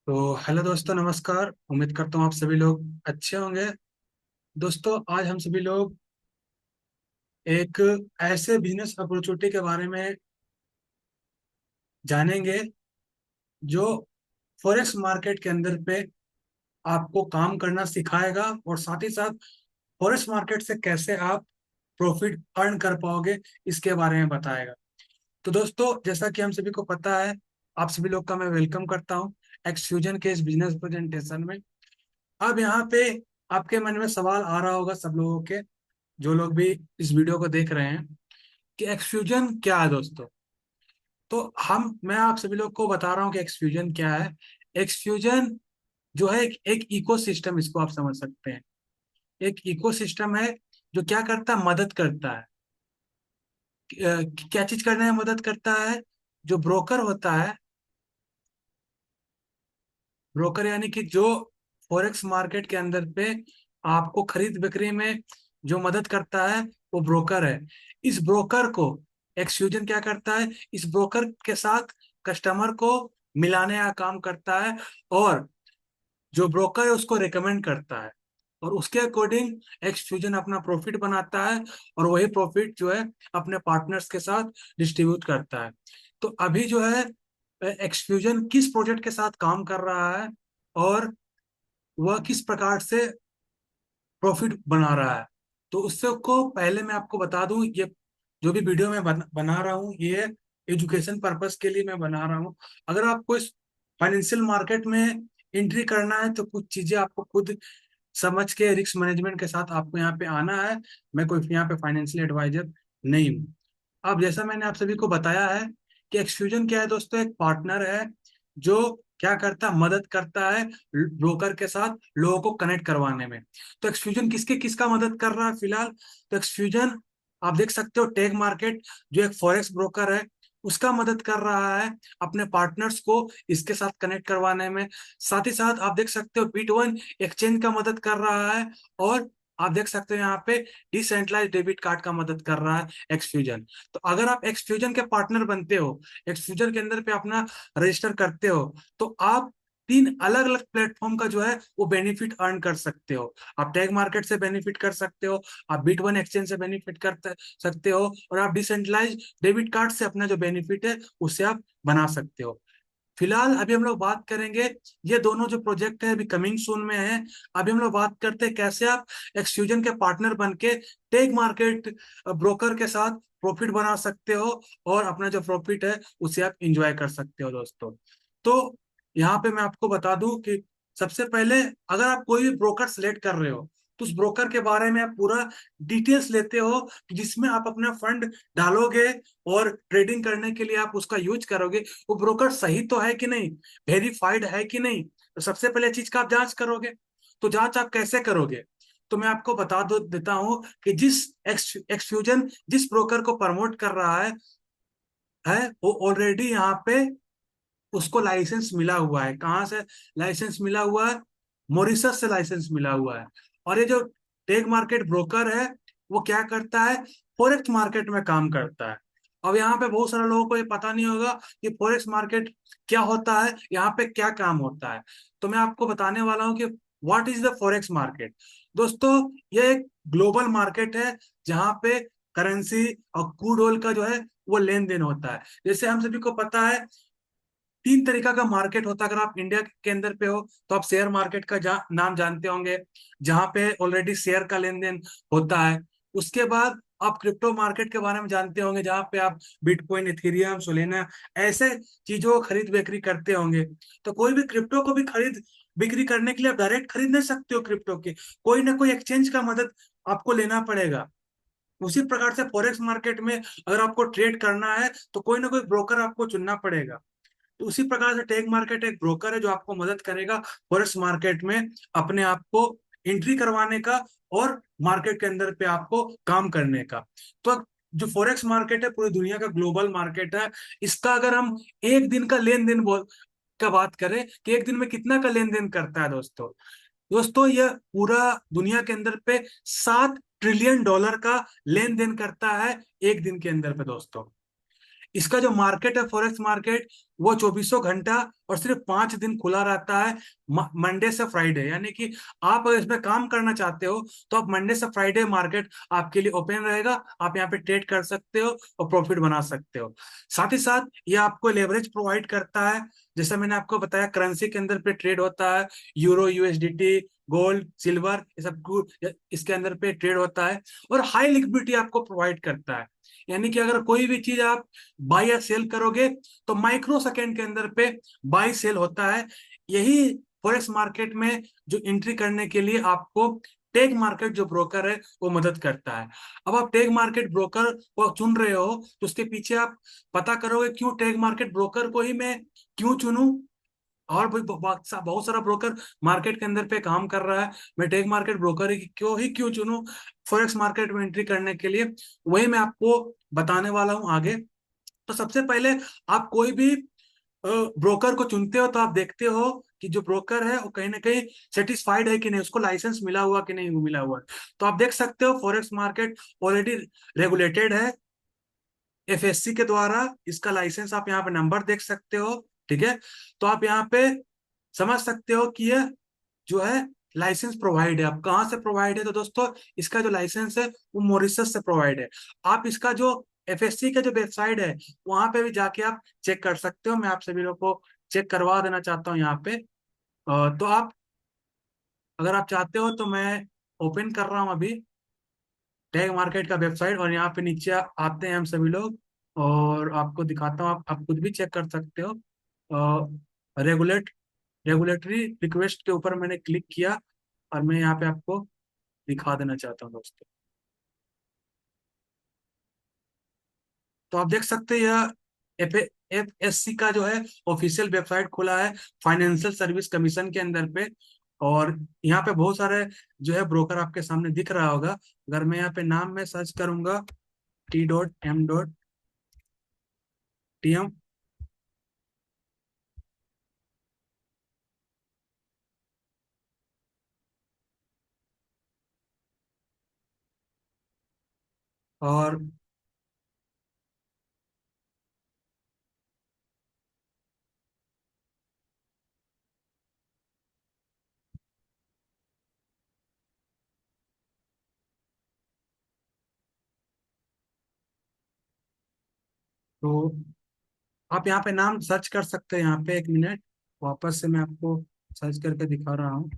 तो हेलो दोस्तों, नमस्कार। उम्मीद करता हूँ आप सभी लोग अच्छे होंगे। दोस्तों, आज हम सभी लोग एक ऐसे बिजनेस अपॉर्चुनिटी के बारे में जानेंगे जो फॉरेक्स मार्केट के अंदर पे आपको काम करना सिखाएगा और साथ ही साथ फॉरेक्स मार्केट से कैसे आप प्रॉफिट अर्न कर पाओगे इसके बारे में बताएगा। तो दोस्तों, जैसा कि हम सभी को पता है, आप सभी लोग का मैं वेलकम करता हूँ एक्सफ्यूजन के इस बिजनेस प्रेजेंटेशन में। अब यहाँ पे आपके मन में सवाल आ रहा होगा, सब लोगों के, जो लोग भी इस वीडियो को देख रहे हैं, कि एक्सफ्यूजन क्या है दोस्तों। तो मैं आप सभी लोग को बता रहा हूँ कि एक्सफ्यूजन क्या है। एक्सफ्यूजन जो है एक इकोसिस्टम, इसको आप समझ सकते हैं। एक इकोसिस्टम है जो क्या करता है, मदद करता है। क्या चीज करने में मदद करता है? जो ब्रोकर होता है, ब्रोकर यानी कि जो फॉरेक्स मार्केट के अंदर पे आपको खरीद बिक्री में जो मदद करता है, वो ब्रोकर है। इस ब्रोकर को एक्सफ्यूजन क्या करता है, इस ब्रोकर के साथ कस्टमर को मिलाने का काम करता है, और जो ब्रोकर है उसको रिकमेंड करता है, और उसके अकॉर्डिंग एक्सफ्यूजन अपना प्रॉफिट बनाता है, और वही प्रॉफिट जो है अपने पार्टनर्स के साथ डिस्ट्रीब्यूट करता है। तो अभी जो है एक्सफ्यूजन किस प्रोजेक्ट के साथ काम कर रहा है, और वह किस प्रकार से प्रॉफिट बना रहा है, तो उससे को पहले मैं आपको बता दूं, ये जो भी वीडियो मैं बना रहा हूँ, ये एजुकेशन पर्पस के लिए मैं बना रहा हूँ। अगर आपको इस फाइनेंशियल मार्केट में एंट्री करना है तो कुछ चीजें आपको खुद समझ के रिस्क मैनेजमेंट के साथ आपको यहाँ पे आना है। मैं कोई यहाँ पे फाइनेंशियल एडवाइजर नहीं हूँ। अब जैसा मैंने आप सभी को बताया है कि एक्सफ्यूजन क्या है दोस्तों, एक पार्टनर है जो क्या करता है, मदद करता है ब्रोकर के साथ लोगों को कनेक्ट करवाने में। तो एक्सफ्यूजन किसके किसका मदद कर रहा है फिलहाल? तो एक्सफ्यूजन, आप देख सकते हो, टेक मार्केट जो एक फॉरेक्स ब्रोकर है उसका मदद कर रहा है अपने पार्टनर्स को इसके साथ कनेक्ट करवाने में। साथ ही साथ आप देख सकते हो बिटवन एक्सचेंज का मदद कर रहा है, और आप देख सकते हो यहाँ पे डिसेंट्रलाइज डेबिट कार्ड का मदद कर रहा है एक्सफ्यूजन। तो अगर आप एक्सफ्यूजन के पार्टनर बनते हो, एक्सफ्यूजन के अंदर पे अपना रजिस्टर करते हो, तो आप तीन अलग अलग प्लेटफॉर्म का जो है वो बेनिफिट अर्न कर सकते हो। आप टैग मार्केट से बेनिफिट कर सकते हो, आप बिट वन एक्सचेंज से बेनिफिट कर सकते हो, और आप डिसेंट्रलाइज डेबिट कार्ड से अपना जो बेनिफिट है उसे आप बना सकते हो। फिलहाल अभी हम लोग बात करेंगे, ये दोनों जो प्रोजेक्ट है अभी कमिंग सून में है। अभी हम लोग बात करते हैं कैसे आप एक्सफ्यूजन के पार्टनर बन के टेक मार्केट ब्रोकर के साथ प्रॉफिट बना सकते हो, और अपना जो प्रॉफिट है उसे आप इंजॉय कर सकते हो दोस्तों। तो यहाँ पे मैं आपको बता दूं कि सबसे पहले, अगर आप कोई भी ब्रोकर सिलेक्ट कर रहे हो, तो उस ब्रोकर के बारे में आप पूरा डिटेल्स लेते हो कि जिसमें आप अपना फंड डालोगे और ट्रेडिंग करने के लिए आप उसका यूज करोगे, वो ब्रोकर सही तो है कि नहीं, वेरीफाइड है कि नहीं। तो सबसे पहले चीज का आप जांच करोगे। तो जांच आप कैसे करोगे? तो मैं आपको बता दो देता हूं कि जिस एक्सफ्यूजन जिस ब्रोकर को प्रमोट कर रहा है वो ऑलरेडी यहाँ पे उसको लाइसेंस मिला हुआ है। कहाँ से लाइसेंस मिला हुआ है? मॉरिशस से लाइसेंस मिला हुआ है। और ये जो टेक मार्केट ब्रोकर है, वो क्या करता है, फॉरेक्स मार्केट में काम करता है। अब यहाँ पे बहुत सारे लोगों को ये पता नहीं होगा कि फॉरेक्स मार्केट क्या होता है, यहाँ पे क्या काम होता है। तो मैं आपको बताने वाला हूँ कि what is the forex market. दोस्तों, ये एक ग्लोबल मार्केट है जहाँ पे करेंसी और क्रूड ऑयल का जो है वो लेन देन होता है। जैसे हम सभी को पता है, तीन तरीका का मार्केट होता है। अगर आप इंडिया के अंदर पे हो तो आप शेयर मार्केट का नाम जानते होंगे, जहां पे ऑलरेडी शेयर का लेन देन होता है। उसके बाद आप क्रिप्टो मार्केट के बारे में जानते होंगे, जहां पे आप बिटकॉइन, इथेरियम, सोलेना ऐसे चीजों को खरीद बिक्री करते होंगे। तो कोई भी क्रिप्टो को भी खरीद बिक्री करने के लिए आप डायरेक्ट खरीद नहीं सकते हो क्रिप्टो के, कोई ना कोई एक्सचेंज का मदद आपको लेना पड़ेगा। उसी प्रकार से फॉरेक्स मार्केट में अगर आपको ट्रेड करना है तो कोई ना कोई ब्रोकर आपको चुनना पड़ेगा। तो उसी प्रकार से टेक मार्केट एक ब्रोकर है जो आपको मदद करेगा फॉरेक्स मार्केट में अपने आप को एंट्री करवाने का, और मार्केट के अंदर पे आपको काम करने का। तो अब जो फॉरेक्स मार्केट है पूरी दुनिया का ग्लोबल मार्केट है। इसका अगर हम एक दिन का लेन देन का बात करें कि एक दिन में कितना का लेन देन करता है दोस्तों, यह पूरा दुनिया के अंदर पे 7 ट्रिलियन डॉलर का लेन देन करता है एक दिन के अंदर पे दोस्तों। इसका जो मार्केट है फॉरेक्स मार्केट, वो 2400 घंटा और सिर्फ 5 दिन खुला रहता है, मंडे से फ्राइडे। यानी कि आप अगर इसमें काम करना चाहते हो तो आप मंडे से फ्राइडे मार्केट आपके लिए ओपन रहेगा, आप यहाँ पे ट्रेड कर सकते हो और प्रॉफिट बना सकते हो। साथ ही साथ ये आपको लेवरेज प्रोवाइड करता है, जैसा मैंने आपको बताया करेंसी के अंदर पे ट्रेड होता है, यूरो, यूएसडीटी, गोल्ड, सिल्वर, ये सब इसके अंदर पे ट्रेड होता है, और हाई लिक्विडिटी आपको प्रोवाइड करता है। यानी कि अगर कोई भी चीज आप बाय या सेल करोगे तो माइक्रो सेकेंड के अंदर पे बाय सेल होता है। यही फॉरेक्स मार्केट में जो एंट्री करने के लिए आपको टेग मार्केट जो ब्रोकर है वो मदद करता है। अब आप टेग मार्केट ब्रोकर को चुन रहे हो तो उसके पीछे आप पता करोगे क्यों टेग मार्केट ब्रोकर को ही मैं क्यों चुनूं, और भी बहुत सारा ब्रोकर मार्केट के अंदर पे काम कर रहा है, मैं टेक मार्केट ब्रोकर ही क्यों चुनूं फॉरेक्स मार्केट में एंट्री करने के लिए, वही मैं आपको बताने वाला हूं आगे। तो सबसे पहले आप कोई भी ब्रोकर को चुनते हो तो आप देखते हो कि जो ब्रोकर है वो कहीं ना कहीं सेटिस्फाइड है कि नहीं, उसको लाइसेंस मिला हुआ कि नहीं मिला हुआ है। तो आप देख सकते हो फॉरेक्स मार्केट ऑलरेडी रेगुलेटेड है एफएससी के द्वारा, इसका लाइसेंस आप यहाँ पे नंबर देख सकते हो। ठीक है, तो आप यहाँ पे समझ सकते हो कि ये जो है लाइसेंस प्रोवाइड है। अब कहाँ से प्रोवाइड है, तो दोस्तों इसका जो लाइसेंस है वो मॉरिशस से प्रोवाइड है। आप इसका जो एफएससी का जो वेबसाइट है वहां पे भी जाके आप चेक कर सकते हो, मैं आप सभी लोग को चेक करवा देना चाहता हूँ यहाँ पे। तो आप अगर आप चाहते हो तो मैं ओपन कर रहा हूँ अभी टैग मार्केट का वेबसाइट, और यहाँ पे नीचे आते हैं हम सभी लोग, और आपको दिखाता हूँ, आप खुद भी चेक कर सकते हो। रेगुलेट रेगुलेटरी रिक्वेस्ट के ऊपर मैंने क्लिक किया और मैं यहाँ पे आपको दिखा देना चाहता हूँ दोस्तों। तो आप देख सकते हैं यह एफ एफ एस सी का जो है ऑफिशियल वेबसाइट खुला है फाइनेंशियल सर्विस कमीशन के अंदर पे, और यहाँ पे बहुत सारे जो है ब्रोकर आपके सामने दिख रहा होगा। अगर मैं यहाँ पे नाम में सर्च करूंगा T.M, और तो आप यहाँ पे नाम सर्च कर सकते हैं, यहाँ पे एक मिनट वापस से मैं आपको सर्च करके दिखा रहा हूँ।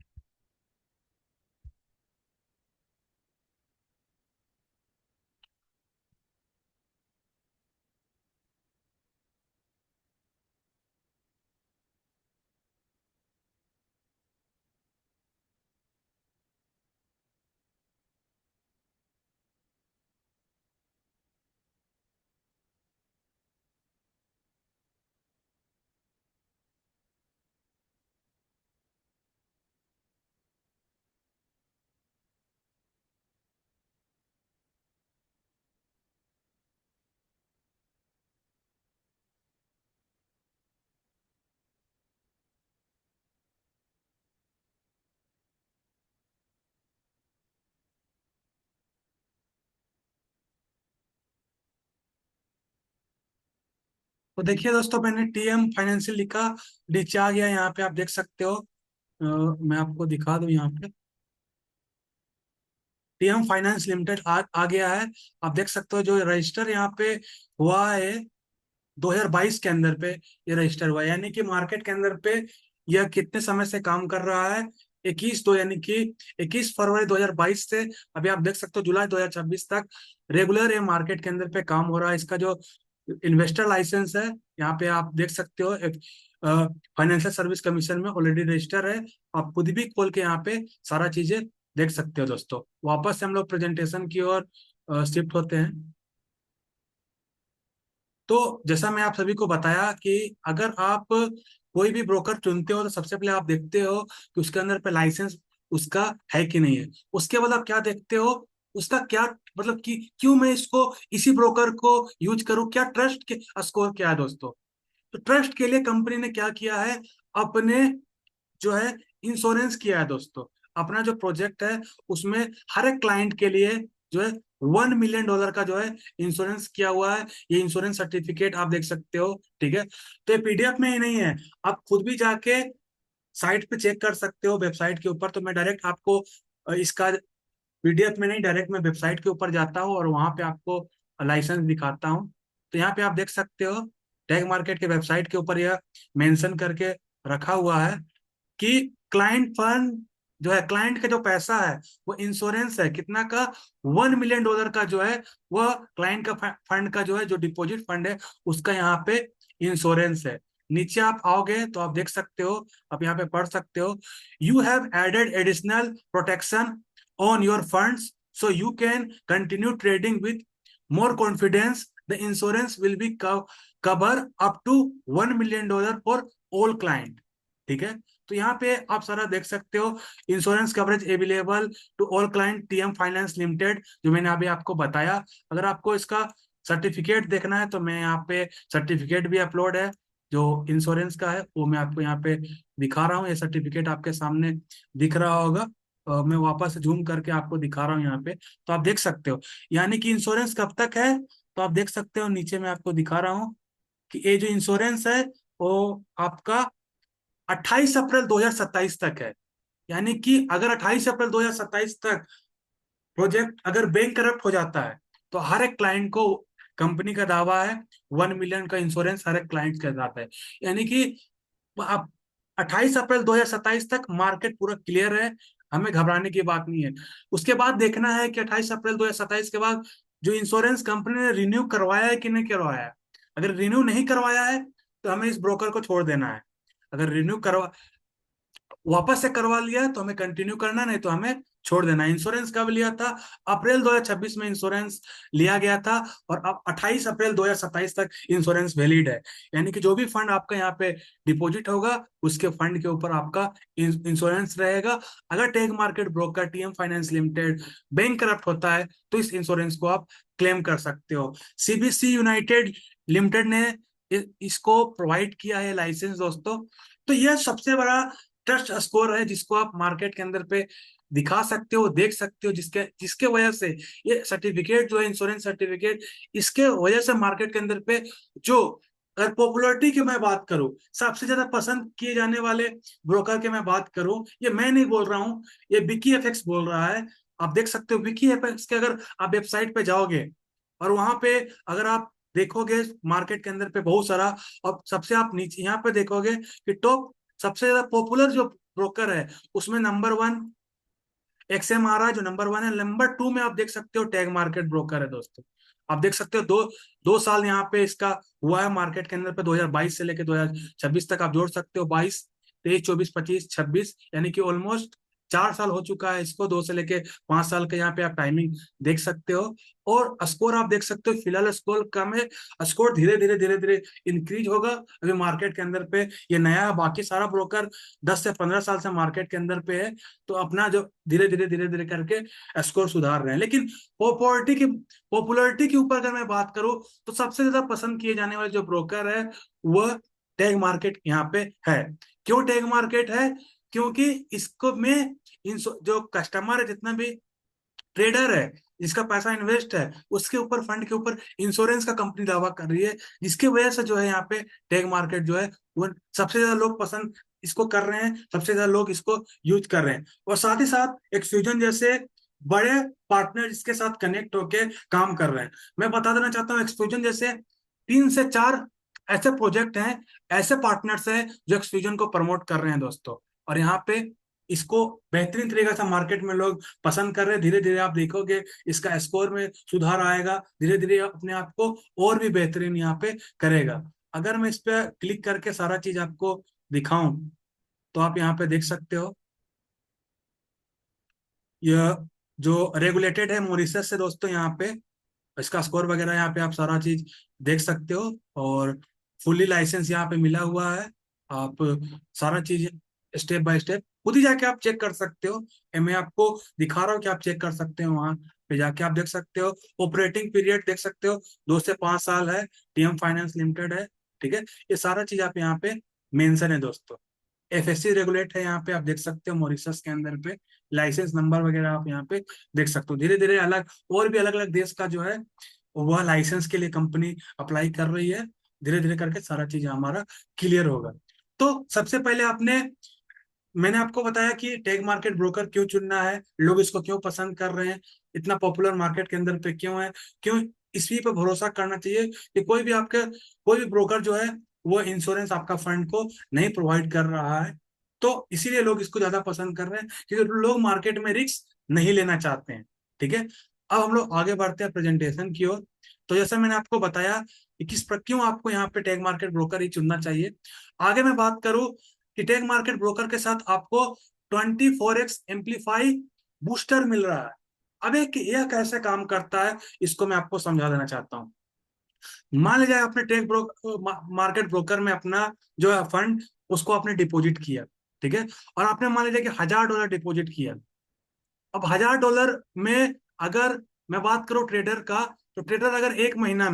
तो देखिए दोस्तों मैंने टीएम फाइनेंशियल लिखा, नीचे आ गया, यहाँ पे आप देख सकते हो। मैं आपको दिखा दूं यहाँ पे टीएम फाइनेंस लिमिटेड आ गया है। आप देख सकते हो जो रजिस्टर यहाँ पे हुआ है 2022 के अंदर पे ये रजिस्टर हुआ है, यानी कि मार्केट के अंदर पे यह कितने समय से काम कर रहा है, 21 यानी कि 21 फरवरी 2022 से अभी आप देख सकते हो जुलाई 2026 तक रेगुलर ये मार्केट के अंदर पे काम हो रहा है। इसका जो इन्वेस्टर लाइसेंस है यहाँ पे आप देख सकते हो, फाइनेंशियल सर्विस कमीशन में ऑलरेडी रजिस्टर है। आप खुद भी खोल के यहाँ पे सारा चीजें देख सकते हो दोस्तों। वापस से हम लोग प्रेजेंटेशन की ओर शिफ्ट होते हैं। तो जैसा मैं आप सभी को बताया कि अगर आप कोई भी ब्रोकर चुनते हो तो सबसे पहले आप देखते हो कि उसके अंदर पे लाइसेंस उसका है कि नहीं है। उसके बाद आप क्या देखते हो, उसका क्या मतलब कि क्यों मैं इसको इसी ब्रोकर को यूज करूं, क्या ट्रस्ट के स्कोर क्या है दोस्तों। तो ट्रस्ट के लिए कंपनी ने क्या किया है, अपने जो है इंश्योरेंस किया है दोस्तों। अपना जो प्रोजेक्ट है उसमें हर एक क्लाइंट के लिए जो है $1 मिलियन का जो है इंश्योरेंस किया हुआ है। ये इंश्योरेंस सर्टिफिकेट आप देख सकते हो, ठीक है। तो ये पीडीएफ में ही नहीं है, आप खुद भी जाके साइट पे चेक कर सकते हो, वेबसाइट के ऊपर। तो मैं डायरेक्ट आपको इसका पीडीएफ में नहीं, डायरेक्ट मैं वेबसाइट के ऊपर जाता हूँ और वहां पे आपको लाइसेंस दिखाता हूँ। तो यहाँ पे आप देख सकते हो, टैग मार्केट के वेबसाइट के ऊपर यह मेंशन करके रखा हुआ है कि क्लाइंट फंड जो है, क्लाइंट का जो पैसा है वो इंश्योरेंस है कितना का, $1 मिलियन का जो है वह क्लाइंट का फंड का जो है, जो डिपॉजिट फंड है उसका यहाँ पे इंश्योरेंस है। नीचे आप आओगे तो आप देख सकते हो, आप यहाँ पे पढ़ सकते हो, you have added additional protection on your funds so you can continue trading with more confidence, the insurance will be cover up to $1 million for all client, ठीक है। तो यहाँ पे आप सारा देख सकते हो, insurance coverage available to all client TM finance limited, जो मैंने अभी आपको बताया। अगर आपको इसका सर्टिफिकेट देखना है तो मैं यहाँ पे सर्टिफिकेट भी अपलोड है जो इंश्योरेंस का है, वो मैं आपको यहाँ पे दिखा रहा हूँ। ये सर्टिफिकेट आपके सामने दिख रहा होगा, मैं वापस जूम करके आपको दिखा रहा हूँ यहाँ पे, तो आप देख सकते हो यानी कि इंश्योरेंस कब तक है। तो आप देख सकते हो नीचे मैं आपको दिखा रहा हूँ कि ये जो इंश्योरेंस है वो आपका 28 अप्रैल 2027 तक है। यानी कि अगर 28 अप्रैल 2027 तक प्रोजेक्ट अगर बैंक करप्ट हो जाता है तो हर एक क्लाइंट को, कंपनी का दावा है, 1 मिलियन का इंश्योरेंस हर एक क्लाइंट के साथ है। यानी कि अब 28 अप्रैल 2027 तक मार्केट पूरा क्लियर है, हमें घबराने की बात नहीं है। उसके बाद देखना है कि 28 अप्रैल 2027 के बाद जो इंश्योरेंस कंपनी ने रिन्यू करवाया है कि नहीं करवाया है। अगर रिन्यू नहीं करवाया है तो हमें इस ब्रोकर को छोड़ देना है। अगर रिन्यू करवा वापस से करवा लिया तो हमें कंटिन्यू करना, नहीं तो हमें छोड़ देना। इंश्योरेंस कब लिया था? अप्रैल 2026 में इंश्योरेंस लिया गया था और अब 28 अप्रैल 2027 तक इंश्योरेंस वैलिड है। यानी कि जो भी फंड आपका यहाँ पे डिपॉजिट होगा उसके फंड के ऊपर आपका इंश्योरेंस रहेगा। अगर tech market broker TM finance limited bank corrupt होता है तो इस इंश्योरेंस को आप क्लेम कर सकते हो। सीबीसी यूनाइटेड लिमिटेड ने इसको प्रोवाइड किया है लाइसेंस दोस्तों। तो यह सबसे बड़ा ट्रस्ट स्कोर है जिसको आप मार्केट के अंदर पे दिखा सकते हो, देख सकते हो, जिसके जिसके वजह से ये सर्टिफिकेट जो है, इंश्योरेंस सर्टिफिकेट, इसके वजह से मार्केट के अंदर पे जो, अगर पॉपुलरिटी की मैं बात करूं, सबसे ज्यादा पसंद किए जाने वाले ब्रोकर की मैं बात करूं, ये मैं नहीं बोल रहा हूं, ये विकी एफएक्स बोल रहा है। आप देख सकते हो विकी एफएक्स के, अगर आप वेबसाइट पे जाओगे और वहां पे अगर आप देखोगे मार्केट के अंदर पे बहुत सारा, और सबसे आप नीचे यहाँ पे देखोगे कि टॉप सबसे ज्यादा पॉपुलर जो ब्रोकर है उसमें नंबर 1 एक्सएम आ रहा है जो नंबर 1 है। नंबर 2 में आप देख सकते हो टैग मार्केट ब्रोकर है दोस्तों। आप देख सकते हो दो दो साल यहाँ पे इसका हुआ है मार्केट के अंदर पे, 2022 से लेकर 2026 तक आप जोड़ सकते हो, 22, 23, 24, 25, 26, यानी कि ऑलमोस्ट 4 साल हो चुका है इसको, 2 से लेके 5 साल का यहाँ पे आप टाइमिंग देख सकते हो। और स्कोर आप देख सकते हो, फिलहाल स्कोर कम है, स्कोर धीरे धीरे धीरे धीरे इंक्रीज होगा। अभी मार्केट के अंदर पे ये नया है, बाकी सारा ब्रोकर 10 से 15 साल से मार्केट के अंदर पे है, तो अपना जो धीरे धीरे धीरे धीरे करके स्कोर सुधार रहे हैं। लेकिन पॉपुलरिटी के ऊपर अगर मैं बात करूं तो सबसे ज्यादा पसंद किए जाने वाले जो ब्रोकर है वह टैग मार्केट यहाँ पे है। क्यों टैग मार्केट है? क्योंकि इसको में जो कस्टमर है, जितना भी ट्रेडर है, जिसका पैसा इन्वेस्ट है, उसके ऊपर, फंड के ऊपर इंश्योरेंस का कंपनी दावा कर रही है, जिसकी वजह से जो है यहाँ पे टैग मार्केट जो है वो सबसे ज्यादा लोग पसंद इसको कर रहे हैं, सबसे ज्यादा लोग इसको यूज कर रहे हैं। और साथ ही साथ एक्सफ्यूजन जैसे बड़े पार्टनर इसके साथ कनेक्ट होके काम कर रहे हैं। मैं बता देना चाहता हूँ, एक्सफ्यूजन जैसे 3 से 4 ऐसे प्रोजेक्ट हैं, ऐसे पार्टनर्स हैं जो एक्सफ्यूजन को प्रमोट कर रहे हैं दोस्तों। और यहाँ पे इसको बेहतरीन तरीके से मार्केट में लोग पसंद कर रहे हैं। धीरे धीरे आप देखोगे इसका स्कोर में सुधार आएगा, धीरे धीरे अपने आप को और भी बेहतरीन यहाँ पे करेगा। अगर मैं इस पे क्लिक करके सारा चीज आपको दिखाऊं तो आप यहाँ पे देख सकते हो, यह जो रेगुलेटेड है मॉरिशस से दोस्तों, यहाँ पे इसका स्कोर वगैरह यहाँ पे आप सारा चीज देख सकते हो, और फुल्ली लाइसेंस यहाँ पे मिला हुआ है। आप सारा चीज स्टेप बाय स्टेप खुद ही जाके आप चेक कर सकते हो। मैं आपको दिखा रहा हूँ कि आप चेक कर सकते हो, वहां पे जाके आप देख सकते हो। ऑपरेटिंग पीरियड देख सकते हो, 2 से 5 साल है, टीएम फाइनेंस लिमिटेड है, ठीक है। ये सारा चीज आप यहाँ पे मेंशन है दोस्तों। एफएससी रेगुलेट है, यहाँ पे आप देख सकते हो मॉरिशस के अंदर पे लाइसेंस नंबर वगैरह आप यहाँ पे देख सकते हो। धीरे धीरे अलग और भी अलग अलग देश का जो है वह लाइसेंस के लिए कंपनी अप्लाई कर रही है। धीरे धीरे करके सारा चीज हमारा क्लियर होगा। तो सबसे पहले मैंने आपको बताया कि टैग मार्केट ब्रोकर क्यों चुनना है, लोग इसको क्यों पसंद कर रहे हैं, इतना पॉपुलर मार्केट के अंदर पे क्यों है, क्यों इसी पे भरोसा करना चाहिए कि कोई भी ब्रोकर जो है वो इंश्योरेंस आपका फंड को नहीं प्रोवाइड कर रहा है। तो इसीलिए लोग इसको ज्यादा पसंद कर रहे हैं, क्योंकि लोग मार्केट में रिस्क नहीं लेना चाहते हैं। ठीक है, अब हम लोग आगे बढ़ते हैं प्रेजेंटेशन की ओर। तो जैसा मैंने आपको बताया कि क्यों आपको यहाँ पे टैग मार्केट ब्रोकर ही चुनना चाहिए। आगे मैं बात करूं कि टैग मार्केट ब्रोकर के साथ आपको 24x एम्पलीफाई बूस्टर मिल रहा है। अब एक यह कैसे काम करता है इसको मैं आपको समझा देना चाहता हूँ। मान लीजिए आपने मार्केट ब्रोकर में अपना जो है फंड उसको आपने डिपॉजिट किया। ठीक है, और आपने मान लीजिए कि $1000 डिपॉजिट किया। अब $1000 में अगर मैं बात करूं ट्रेडर का, तो ट्रेडर अगर एक महीना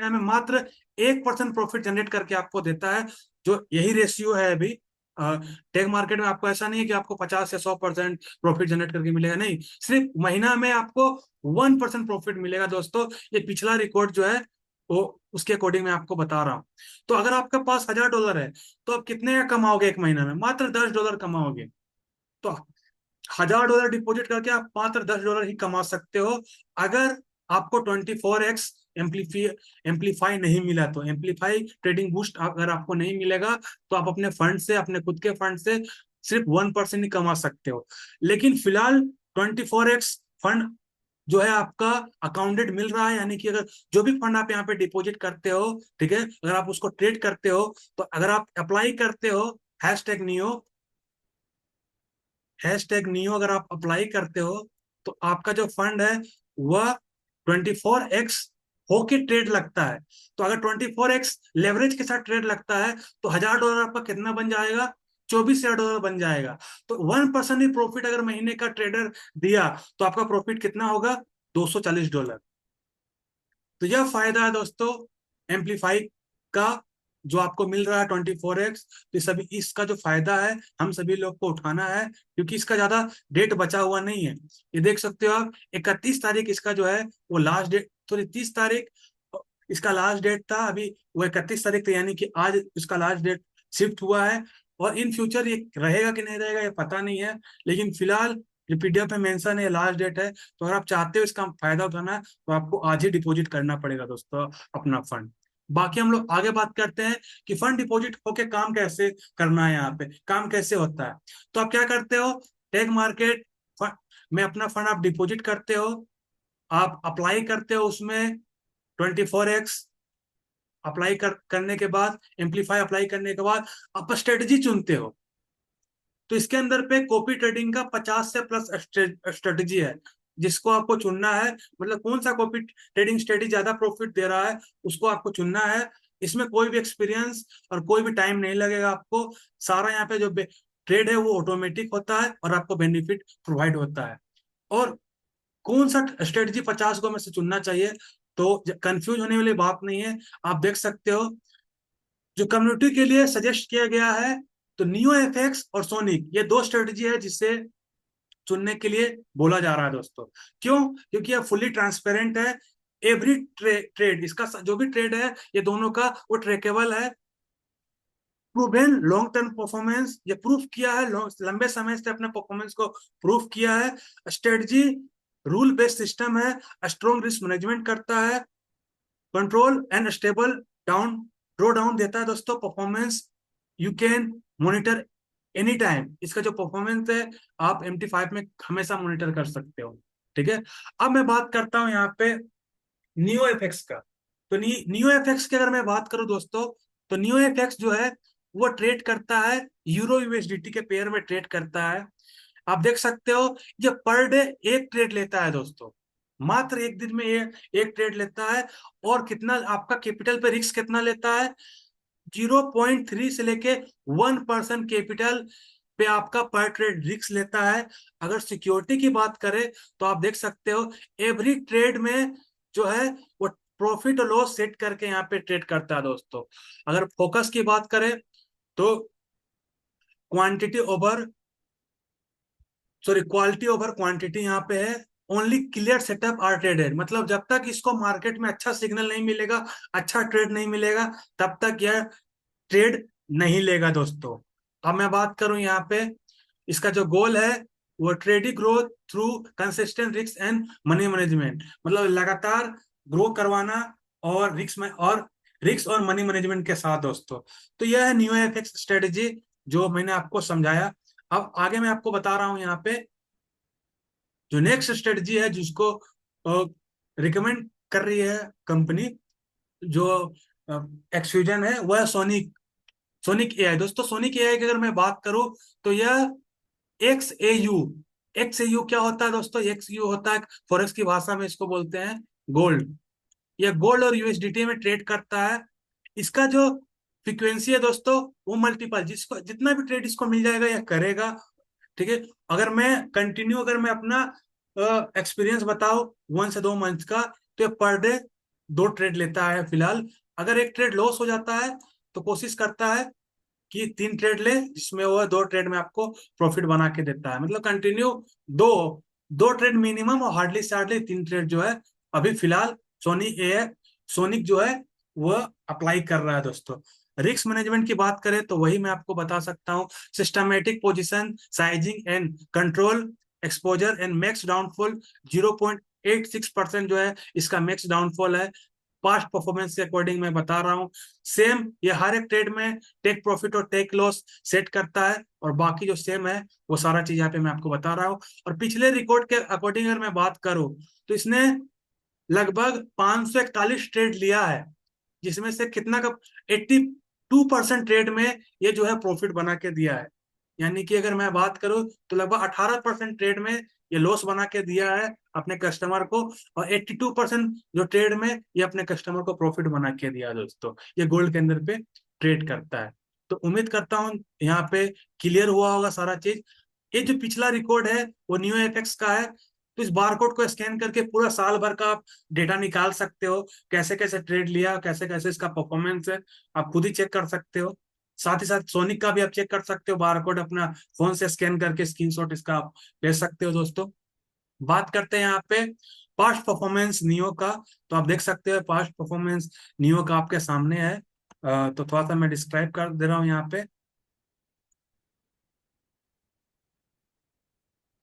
में मात्र 1% प्रॉफिट जनरेट करके आपको देता है, जो यही रेशियो है अभी टेक मार्केट में। आपको ऐसा नहीं है कि आपको 50 या 100% प्रॉफिट जनरेट करके मिलेगा, नहीं, सिर्फ महीना में आपको 1% प्रॉफिट मिलेगा दोस्तों। ये पिछला रिकॉर्ड जो है वो उसके अकॉर्डिंग मैं आपको बता रहा हूँ। तो अगर आपके पास $1000 है तो आप कितने का कमाओगे एक महीना में? मात्र $10 कमाओगे। तो $1000 डिपॉजिट करके आप मात्र $10 ही कमा सकते हो। अगर आपको 24x एम्पलीफाई नहीं मिला तो, एम्पलीफाई ट्रेडिंग बूस्ट अगर आपको नहीं मिलेगा तो आप अपने खुद के फंड से सिर्फ 1% ही कमा सकते हो। लेकिन फिलहाल 24x फंड जो है आपका अकाउंटेड मिल रहा है, यानी कि अगर जो भी फंड आप यहाँ पे डिपॉजिट करते हो, ठीक है, अगर आप उसको ट्रेड करते हो, तो अगर आप अप्लाई करते हो हैशटैग नियो हैशटैग नियो, अगर आप अप्लाई करते हो तो आपका जो फंड है वह 24x होके ट्रेड लगता है। तो अगर 24x लेवरेज के साथ ट्रेड लगता है तो $1000 आपका कितना बन जाएगा? $24,000 बन जाएगा। तो 1% ही प्रॉफिट अगर महीने का ट्रेडर दिया तो आपका प्रॉफिट कितना होगा? $240। तो यह फायदा है दोस्तों एम्पलीफाई का, जो आपको मिल रहा है 24x। तो सभी इसका जो फायदा है हम सभी लोग को उठाना है, क्योंकि इसका ज्यादा डेट बचा हुआ नहीं है। ये देख सकते हो आप, 31 तारीख इसका जो है वो लास्ट डेट, सॉरी 30 तारीख इसका लास्ट डेट था। अभी वो 31 तारीख थी, यानी कि आज इसका लास्ट डेट शिफ्ट हुआ है। और इन फ्यूचर ये रहेगा कि नहीं रहेगा ये पता नहीं है, लेकिन फिलहाल जो पीडीएफ में मेंशन है लास्ट डेट है। तो अगर आप चाहते हो इसका फायदा उठाना तो आपको आज ही डिपॉजिट करना पड़ेगा दोस्तों अपना फंड। बाकी हम लोग आगे बात करते हैं कि फंड डिपॉजिट होके काम कैसे करना है, यहाँ पे काम कैसे होता है। तो आप क्या करते हो, टेक मार्केट में अपना फंड आप डिपॉजिट करते हो, आप अप्लाई करते हो उसमें 24x करने के बाद, एम्पलीफाई अप्लाई करने के बाद आप स्ट्रेटजी चुनते हो। तो इसके अंदर पे कॉपी ट्रेडिंग का 50 से प्लस स्ट्रेटजी है जिसको आपको चुनना है। मतलब कौन सा कॉपी ट्रेडिंग स्ट्रेटजी ज्यादा प्रॉफिट दे रहा है उसको आपको चुनना है। इसमें कोई भी एक्सपीरियंस और कोई भी टाइम नहीं लगेगा आपको। सारा यहाँ पे जो ट्रेड है वो ऑटोमेटिक होता है और आपको बेनिफिट प्रोवाइड होता है। और कौन सा स्ट्रेटजी 50 को में से चुनना चाहिए, तो कंफ्यूज होने वाली बात नहीं है। आप देख सकते हो जो कम्युनिटी के लिए सजेस्ट किया गया है, तो नियो एफएक्स और सोनिक ये दो स्ट्रेटजी है जिसे चुनने के लिए बोला जा रहा है दोस्तों। क्यों? क्योंकि यह फुली ट्रांसपेरेंट है। एवरी ट्रेड इसका जो भी ट्रेड है ये दोनों का वो ट्रेकेबल है। प्रूवन लॉन्ग टर्म परफॉर्मेंस, ये प्रूफ किया है, लंबे समय से अपने परफॉर्मेंस को प्रूफ किया है। स्ट्रेटजी रूल बेस्ड सिस्टम है, स्ट्रॉन्ग रिस्क मैनेजमेंट करता है, control and stable down draw down देता है दोस्तों। Performance you can monitor any time, इसका जो परफॉर्मेंस है आप MT5 में हमेशा मॉनिटर कर सकते हो। ठीक है, अब मैं बात करता हूं यहाँ पे नियो एफएक्स का। तो नियो एफएक्स की अगर मैं बात करूं दोस्तों, तो नियो एफएक्स जो है वो ट्रेड करता है यूरो यूएसडीटी के पेयर में ट्रेड करता है। आप देख सकते हो ये पर डे एक ट्रेड लेता है दोस्तों, मात्र एक दिन में ये एक ट्रेड लेता है। और कितना आपका कैपिटल पे रिस्क कितना लेता है? 0.3 से लेके 1% कैपिटल पे आपका पर ट्रेड रिस्क लेता है। अगर सिक्योरिटी की बात करें तो आप देख सकते हो एवरी ट्रेड में जो है वो प्रॉफिट और लॉस सेट करके यहाँ पे ट्रेड करता है दोस्तों। अगर फोकस की बात करें तो quantity over sorry quality over quantity यहाँ पे है। Only clear setup are traded, मतलब जब तक इसको मार्केट में अच्छा सिग्नल नहीं मिलेगा, अच्छा ट्रेड नहीं मिलेगा, तब तक यह ट्रेड नहीं लेगा दोस्तों। अब मैं बात करूं यहाँ पे, इसका जो गोल है वो trading growth through consistent risk and money management, मतलब लगातार ग्रो करवाना और रिस्क और मनी मैनेजमेंट के साथ दोस्तों। तो यह है न्यू एफएक्स स्ट्रेटेजी जो मैंने आपको समझाया। अब आगे मैं आपको बता रहा हूं यहाँ पे जो नेक्स्ट स्ट्रेटजी है जिसको रिकमेंड कर रही है कंपनी, जो एक्सफ्यूजन है, वह सोनिक सोनिक एआई दोस्तों। सोनिक एआई की अगर मैं बात करूं तो यह XAU, XAU क्या होता है दोस्तों? XAU होता है, फॉरेक्स की भाषा में इसको बोलते हैं गोल्ड। यह गोल्ड और यूएसडीटी में ट्रेड करता है। इसका जो फ्रीक्वेंसी है दोस्तों, वो मल्टीपल, जिसको जितना भी ट्रेड इसको मिल जाएगा यह करेगा। ठीक है, अगर मैं अपना एक्सपीरियंस बताऊं 1 से 2 मंथ का, तो ये पर डे 2 ट्रेड लेता है फिलहाल। अगर एक ट्रेड लॉस हो जाता है तो कोशिश करता है कि 3 ट्रेड ले, जिसमें वो 2 ट्रेड में आपको प्रॉफिट बना के देता है। मतलब कंटिन्यू दो 2 ट्रेड मिनिमम, और हार्डली से हार्डली 3 ट्रेड जो है अभी फिलहाल सोनी ए सोनिक जो है वह अप्लाई कर रहा है दोस्तों। रिस्क मैनेजमेंट की बात करें तो वही मैं आपको बता सकता हूँ, systematic position sizing and control exposure and max downfall 0.86% जो है इसका मैक्स डाउनफॉल है। पास्ट परफॉर्मेंस के अकॉर्डिंग मैं बता रहा हूँ। सेम ये हर एक ट्रेड में टेक प्रॉफिट और टेक लॉस सेट करता है, और बाकी जो सेम है वो सारा चीज यहाँ पे मैं आपको बता रहा हूँ। और पिछले रिकॉर्ड के अकॉर्डिंग अगर मैं बात करूँ तो इसने लगभग 541 ट्रेड लिया है, जिसमें से कितना का 82% ट्रेड में ये जो है प्रॉफिट बना के दिया है। यानी कि अगर मैं बात करूं तो लगभग 18% ट्रेड में ये लॉस बना के दिया है अपने कस्टमर को, और 82% जो ट्रेड में ये अपने कस्टमर को प्रॉफिट बना के दिया है दोस्तों। ये गोल्ड के अंदर पे ट्रेड करता है। तो उम्मीद करता हूं यहाँ पे क्लियर हुआ होगा सारा चीज। ये जो पिछला रिकॉर्ड है वो न्यू एफएक्स का है। तो इस बारकोड को स्कैन करके पूरा साल भर का आप डेटा निकाल सकते हो, कैसे कैसे ट्रेड लिया, कैसे कैसे इसका परफॉर्मेंस है, आप खुद ही चेक कर सकते हो। साथ ही साथ सोनिक का भी आप चेक कर सकते हो, बारकोड अपना फोन से स्कैन करके स्क्रीनशॉट इसका आप ले सकते हो दोस्तों। बात करते हैं यहाँ पे पास्ट परफॉर्मेंस नियो का। तो आप देख सकते हो पास्ट परफॉर्मेंस नियो का आपके सामने है। तो थोड़ा सा मैं डिस्क्राइब कर दे रहा हूँ यहाँ पे।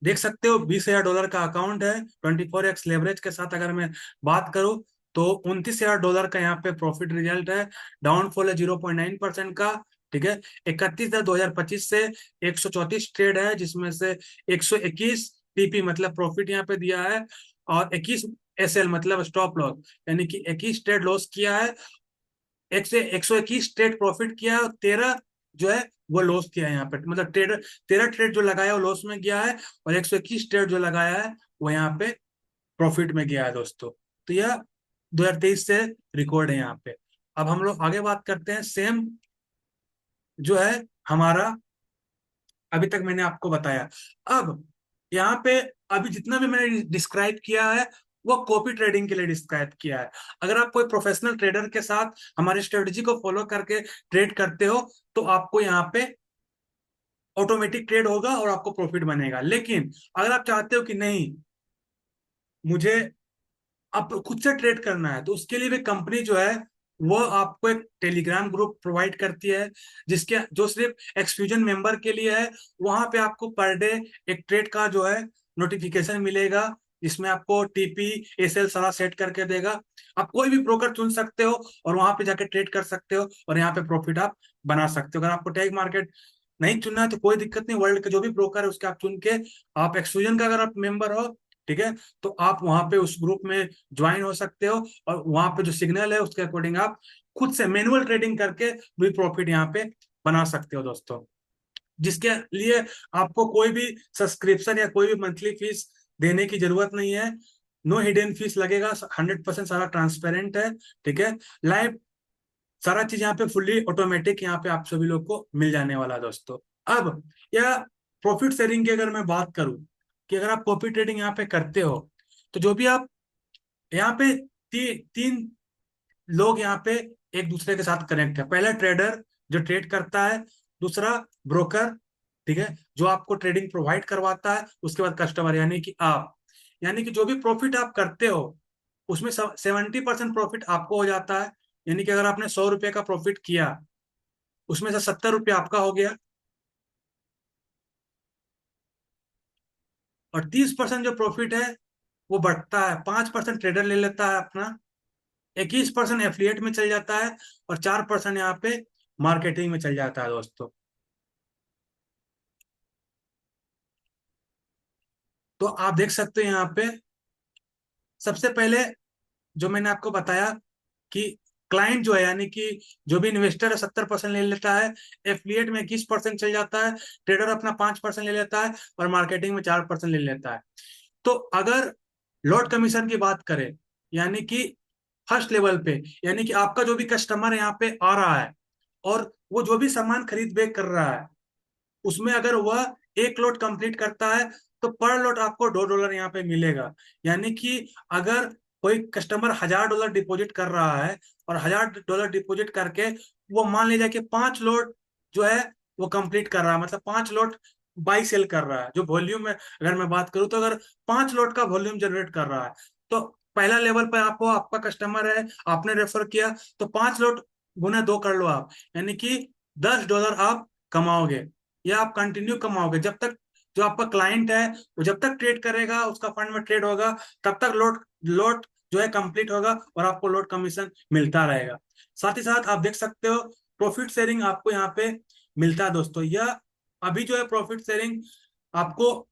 देख सकते हो $20,000 का अकाउंट है, 24x लेवरेज के साथ अगर मैं बात करूं तो $29,000 का यहाँ पे प्रॉफिट रिजल्ट है। डाउनफॉल है 0.9% का। ठीक है, 31/10/2025 से 134 ट्रेड है, जिसमें से 121 टीपी मतलब प्रॉफिट यहाँ पे दिया है, और 21 SL मतलब स्टॉप लॉस, यानी कि 21 ट्रेड लॉस किया है। 121 ट्रेड प्रॉफिट किया है, और 13 जो है वो लॉस किया है यहाँ पे। मतलब 13 ट्रेड जो लगाया है वो लॉस में गया है, और 121 ट्रेड जो लगाया है वो यहाँ पे प्रॉफिट में गया है दोस्तों। तो यह 2023 से रिकॉर्ड है यहाँ पे। अब हम लोग आगे बात करते हैं। सेम जो है हमारा अभी तक मैंने आपको बताया। अब यहाँ पे अभी जितना भी मैंने डिस्क्राइब किया है वो कॉपी ट्रेडिंग के लिए डिस्क्राइब किया है। अगर आप कोई प्रोफेशनल ट्रेडर के साथ हमारी स्ट्रेटजी को फॉलो करके ट्रेड करते हो तो आपको यहाँ पे ऑटोमेटिक ट्रेड होगा और आपको प्रॉफिट बनेगा। लेकिन अगर आप चाहते हो कि नहीं, मुझे आप खुद से ट्रेड करना है, तो उसके लिए भी कंपनी जो है वो आपको एक टेलीग्राम ग्रुप प्रोवाइड करती है, जिसके जो सिर्फ एक्सफ्यूजन मेंबर के लिए है। वहां पे आपको पर डे एक ट्रेड का जो है नोटिफिकेशन मिलेगा, जिसमें आपको टीपी एसएल सारा सेट करके देगा। आप कोई भी ब्रोकर चुन सकते हो और वहां पे जाके ट्रेड कर सकते हो, और यहाँ पे प्रॉफिट आप बना सकते हो। अगर आपको टैग मार्केट नहीं चुनना है तो कोई दिक्कत नहीं, वर्ल्ड के जो भी ब्रोकर है उसके आप चुन के आप एक्सक्लूजन का अगर आप मेंबर हो, ठीक है, तो आप वहां पे उस ग्रुप में ज्वाइन हो सकते हो, और वहां पे जो सिग्नल है उसके अकॉर्डिंग आप खुद से मैनुअल ट्रेडिंग करके भी प्रॉफिट यहाँ पे बना सकते हो दोस्तों। जिसके लिए आपको कोई भी सब्सक्रिप्शन या कोई भी मंथली फीस देने की जरूरत नहीं है। नो हिडन फीस लगेगा, 100% सारा ट्रांसपेरेंट है। ठीक है, लाइव सारा चीज यहाँ पे फुल्ली ऑटोमेटिक यहाँ पे आप सभी लोग को मिल जाने वाला है दोस्तों। अब यह प्रॉफिट शेयरिंग की अगर मैं बात करूं कि अगर आप कॉपी ट्रेडिंग यहाँ पे करते हो तो जो भी आप यहाँ पे 3 लोग यहाँ पे एक दूसरे के साथ कनेक्ट है। पहला ट्रेडर जो ट्रेड करता है, दूसरा ब्रोकर, ठीक है, जो आपको ट्रेडिंग प्रोवाइड करवाता है, उसके बाद कस्टमर यानी कि आप, यानी कि जो भी प्रॉफिट आप करते हो उसमें 70% प्रॉफिट आपको हो जाता है। यानी कि अगर आपने 100 रुपये का प्रॉफिट किया, उसमें से 70 रुपये आपका हो गया, और 30% जो प्रॉफिट है वो बढ़ता है। 5% ट्रेडर ले लेता है अपना, 21% एफिलिएट में चल जाता है, और 4% यहाँ पे मार्केटिंग में चल जाता है दोस्तों। तो आप देख सकते हैं यहाँ पे सबसे पहले जो मैंने आपको बताया कि क्लाइंट जो है यानी कि जो भी इन्वेस्टर है 70% ले लेता है, एफिलिएट में 21% चल जाता है, ट्रेडर अपना 5% ले लेता है, और मार्केटिंग में 4% ले लेता है। तो अगर लॉट कमीशन की बात करें, यानी कि फर्स्ट लेवल पे, यानी कि आपका जो भी कस्टमर यहाँ पे आ रहा है और वो जो भी सामान खरीद बेच कर रहा है, उसमें अगर वह एक लोड कंप्लीट करता है तो पर लोड आपको $2 यहाँ पे मिलेगा। यानी कि अगर कोई कस्टमर $1000 डिपॉजिट कर रहा है और $1000 डिपॉजिट करके वो मान लीजिए कि 5 लोड जो है वो कंप्लीट कर रहा है, मतलब 5 लोड बाई सेल कर रहा है। जो वॉल्यूम में अगर मैं बात करूं तो अगर 5 लोड का वॉल्यूम जनरेट कर रहा है, तो पहला लेवल पे आपको आपका कस्टमर है, आपने रेफर किया, तो 5 लोड गुना 2 कर लो आप, यानी कि $10 आप कमाओगे, या आप कंटिन्यू कमाओगे जब तक जो आपका क्लाइंट है वो जब तक ट्रेड करेगा, उसका फंड में ट्रेड होगा, तब तक लोड लोड जो है कंप्लीट होगा और आपको लोड कमीशन मिलता रहेगा। साथ ही साथ आप देख सकते हो प्रॉफिट शेयरिंग आपको यहाँ पे मिलता है दोस्तों। यह अभी जो है प्रॉफिट शेयरिंग आपको,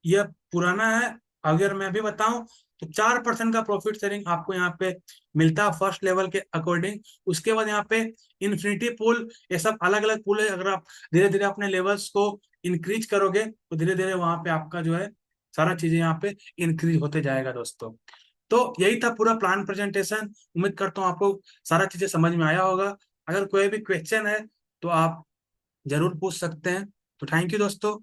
यह पुराना है। अगर मैं भी बताऊं तो 4% का प्रॉफिट शेयरिंग आपको यहाँ पे मिलता है फर्स्ट लेवल के अकॉर्डिंग। उसके बाद यहाँ पे इन्फिनिटी पूल, ये सब अलग अलग पूल है। अगर आप धीरे धीरे अपने लेवल्स को इंक्रीज करोगे तो धीरे धीरे वहां पे आपका जो है सारा चीजें यहाँ पे इंक्रीज होते जाएगा दोस्तों। तो यही था पूरा प्लान प्रेजेंटेशन। उम्मीद करता हूँ आपको सारा चीजें समझ में आया होगा। अगर कोई भी क्वेश्चन है तो आप जरूर पूछ सकते हैं। तो थैंक यू दोस्तों।